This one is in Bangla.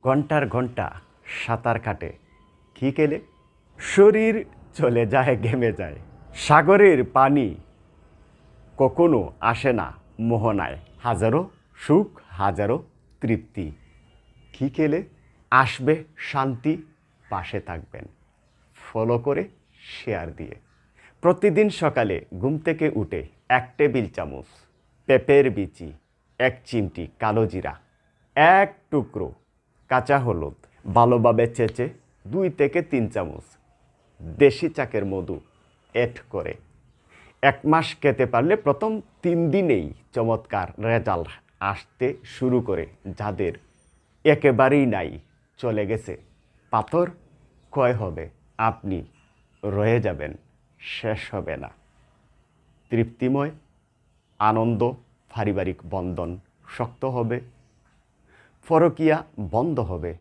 ঘন্টার ঘন্টা সাঁতার কাটে কি কেলে শরীর চলে যায় ঘেমে যায় সাগরের পানি কখনো আসে না মোহনায় হাজারো সুখ হাজারো তৃপ্তি কি খেলে আসবে শান্তি পাশে থাকবেন ফলো করে শেয়ার দিয়ে প্রতিদিন সকালে ঘুম থেকে উঠে 1 টেবিল চামচ পেঁপের বিচি 1 চিমটি কালো জিরা 1 টুকরো কাঁচা হলুদ ভালোভাবে চেঁচে 2 থেকে 3 চামচ দেশি চাকের মধু অ্যাড করে 1 মাস খেতে পারলে প্রথম 3 দিনেই চমৎকার রেজাল্ট আসতে শুরু করে যাদের একেবারেই নাই চলে গেছে পাথর ক্ষয় হবে আপনি রয়ে যাবেন শেষ হবে না তৃপ্তিময় আনন্দ পারিবারিক বন্ধন শক্ত হবে পরকীয়া বন্ধ হবে